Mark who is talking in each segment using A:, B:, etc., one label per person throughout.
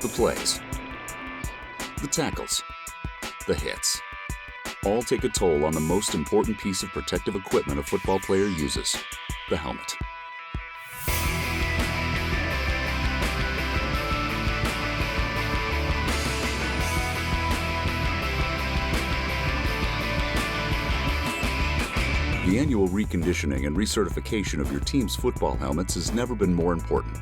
A: The plays, the tackles, the hits, all take a toll on the most important piece of protective equipment a football player uses, the helmet. The annual reconditioning and recertification of your team's football helmets has never been more important.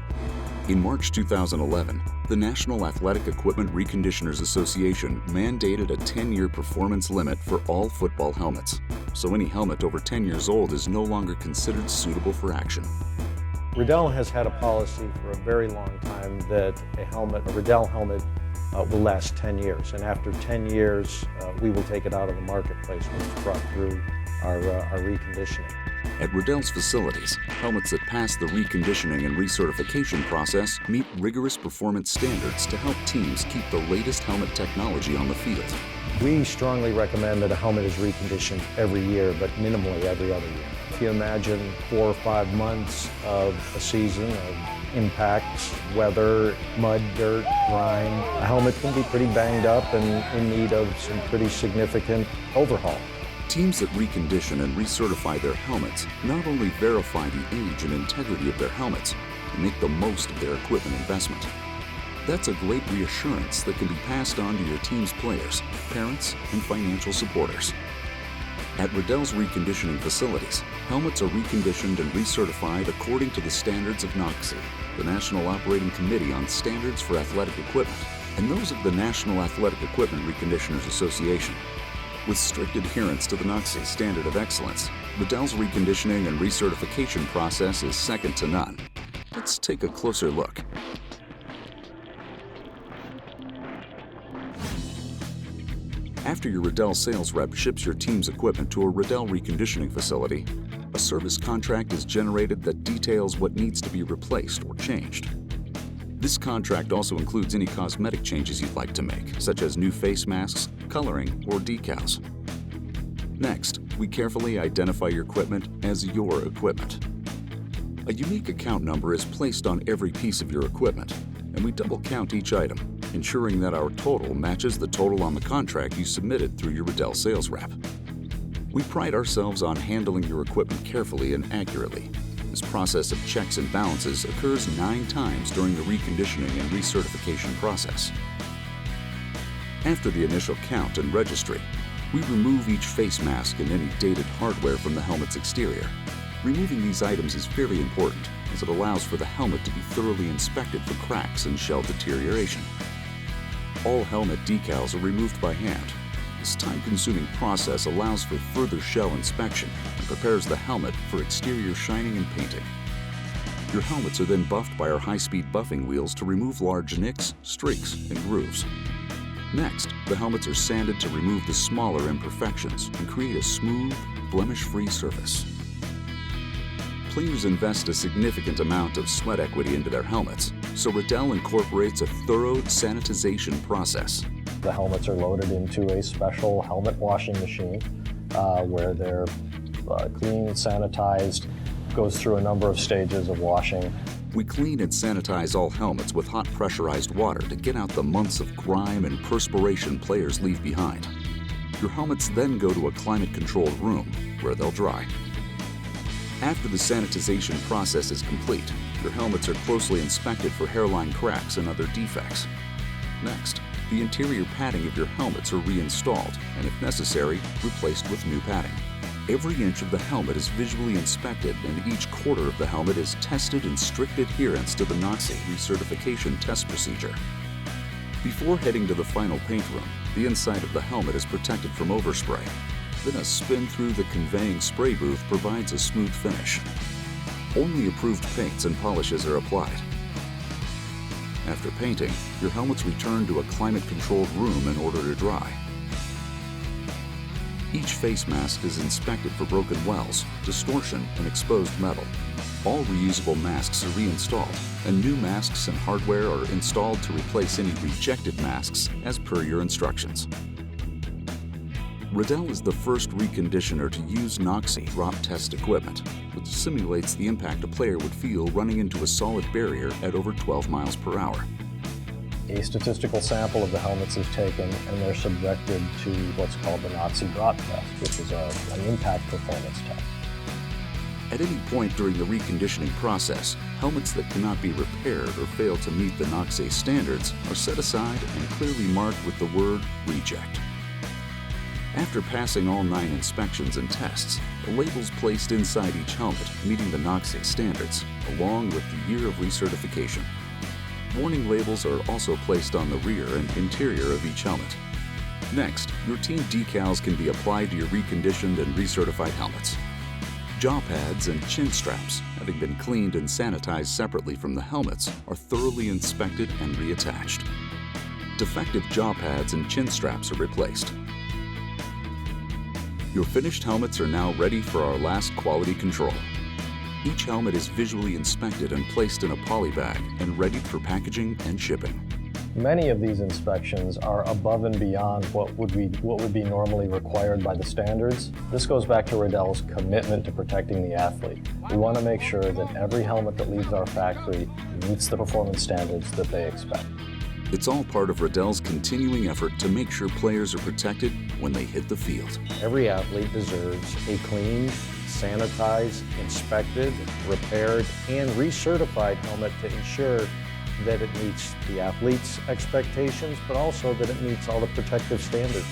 A: In March 2011, the National Athletic Equipment Reconditioners Association mandated a 10-year performance limit for all football helmets, so any helmet over 10 years old is no longer considered suitable for action.
B: Riddell has had a policy for a very long time that a Riddell helmet will last 10 years, and after 10 years, we will take it out of the marketplace when it's brought through our reconditioning.
A: At Riddell's facilities, helmets that pass the reconditioning and recertification process meet rigorous performance standards to help teams keep the latest helmet technology on the field.
B: We strongly recommend that a helmet is reconditioned every year, but minimally every other year. If you imagine 4 or 5 months of a season of impacts, weather, mud, dirt, grime, a helmet can be pretty banged up and in need of some pretty significant overhaul.
A: Teams that recondition and recertify their helmets not only verify the age and integrity of their helmets, but make the most of their equipment investment. That's a great reassurance that can be passed on to your team's players, parents, and financial supporters. At Riddell's reconditioning facilities, helmets are reconditioned and recertified according to the standards of NOCSE, the National Operating Committee on Standards for Athletic Equipment, and those of the National Athletic Equipment Reconditioners Association. With strict adherence to the NOCSE standard of excellence, Riddell's reconditioning and recertification process is second to none. Let's take a closer look. After your Riddell sales rep ships your team's equipment to a Riddell reconditioning facility, a service contract is generated that details what needs to be replaced or changed. This contract also includes any cosmetic changes you'd like to make, such as new face masks, coloring, or decals. Next, we carefully identify your equipment as your equipment. A unique account number is placed on every piece of your equipment, and we double count each item, ensuring that our total matches the total on the contract you submitted through your Riddell sales rep. We pride ourselves on handling your equipment carefully and accurately. This process of checks and balances occurs 9 times during the reconditioning and recertification process. After the initial count and registry, we remove each face mask and any dated hardware from the helmet's exterior. Removing these items is very important, as it allows for the helmet to be thoroughly inspected for cracks and shell deterioration. All helmet decals are removed by hand. This time-consuming process allows for further shell inspection and prepares the helmet for exterior shining and painting. Your helmets are then buffed by our high-speed buffing wheels to remove large nicks, streaks, and grooves. Next, the helmets are sanded to remove the smaller imperfections and create a smooth, blemish-free surface. Players invest a significant amount of sweat equity into their helmets, so Riddell incorporates a thorough sanitization process.
B: The helmets are loaded into a special helmet washing machine where they're cleaned, sanitized, goes through a number of stages of washing.
A: We clean and sanitize all helmets with hot pressurized water to get out the months of grime and perspiration players leave behind. Your helmets then go to a climate-controlled room where they'll dry. After the sanitization process is complete, your helmets are closely inspected for hairline cracks and other defects. Next, the interior padding of your helmets are reinstalled and, if necessary, replaced with new padding. Every inch of the helmet is visually inspected, and each quarter of the helmet is tested in strict adherence to the NOCSE recertification test procedure. Before heading to the final paint room, the inside of the helmet is protected from overspray. Then a spin through the conveying spray booth provides a smooth finish. Only approved paints and polishes are applied. After painting, your helmets return to a climate-controlled room in order to dry. Each face mask is inspected for broken wells, distortion, and exposed metal. All reusable masks are reinstalled, and new masks and hardware are installed to replace any rejected masks as per your instructions. Riddell is the first reconditioner to use NOCSE drop test equipment, which simulates the impact a player would feel running into a solid barrier at over 12 miles per hour.
B: A statistical sample of the helmets is taken and they're subjected to what's called the Nazi drop test, which is an impact performance test.
A: At any point during the reconditioning process, helmets that cannot be repaired or fail to meet the NOC standards are set aside and clearly marked with the word reject. After passing all 9 inspections and tests, a label is placed inside each helmet meeting the NOC standards, along with the year of recertification. Warning labels are also placed on the rear and interior of each helmet. Next, your team decals can be applied to your reconditioned and recertified helmets. Jaw pads and chin straps, having been cleaned and sanitized separately from the helmets, are thoroughly inspected and reattached. Defective jaw pads and chin straps are replaced. Your finished helmets are now ready for our last quality control. Each helmet is visually inspected and placed in a poly bag and ready for packaging and shipping.
B: Many of these inspections are above and beyond what would be normally required by the standards. This goes back to Riddell's commitment to protecting the athlete. We want to make sure that every helmet that leaves our factory meets the performance standards that they expect.
A: It's all part of Riddell's continuing effort to make sure players are protected when they hit the field.
B: Every athlete deserves a cleaned, sanitized, inspected, repaired, and recertified helmet to ensure that it meets the athlete's expectations, but also that it meets all the protective standards.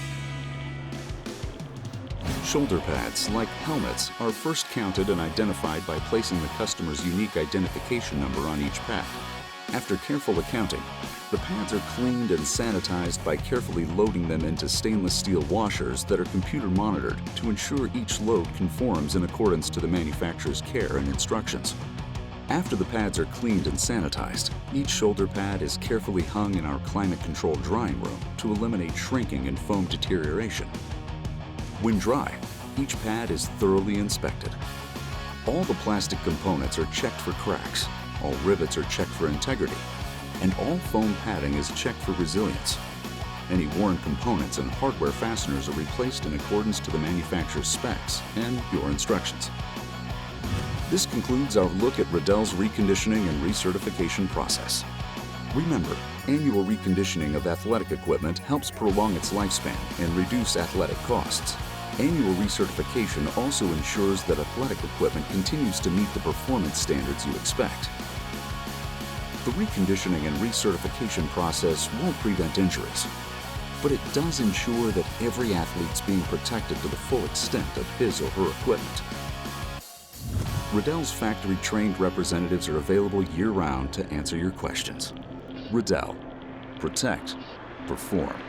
A: Shoulder pads, like helmets, are first counted and identified by placing the customer's unique identification number on each pad. After careful accounting, the pads are cleaned and sanitized by carefully loading them into stainless steel washers that are computer monitored to ensure each load conforms in accordance to the manufacturer's care and instructions. After the pads are cleaned and sanitized, each shoulder pad is carefully hung in our climate-controlled drying room to eliminate shrinking and foam deterioration. When dry, each pad is thoroughly inspected. All the plastic components are checked for cracks, all rivets are checked for integrity, and all foam padding is checked for resilience. Any worn components and hardware fasteners are replaced in accordance to the manufacturer's specs and your instructions. This concludes our look at Riddell's reconditioning and recertification process. Remember, annual reconditioning of athletic equipment helps prolong its lifespan and reduce athletic costs. Annual recertification also ensures that athletic equipment continues to meet the performance standards you expect. The reconditioning and recertification process won't prevent injuries, but it does ensure that every athlete's being protected to the full extent of his or her equipment. Riddell's factory-trained representatives are available year-round to answer your questions. Riddell. Protect. Perform.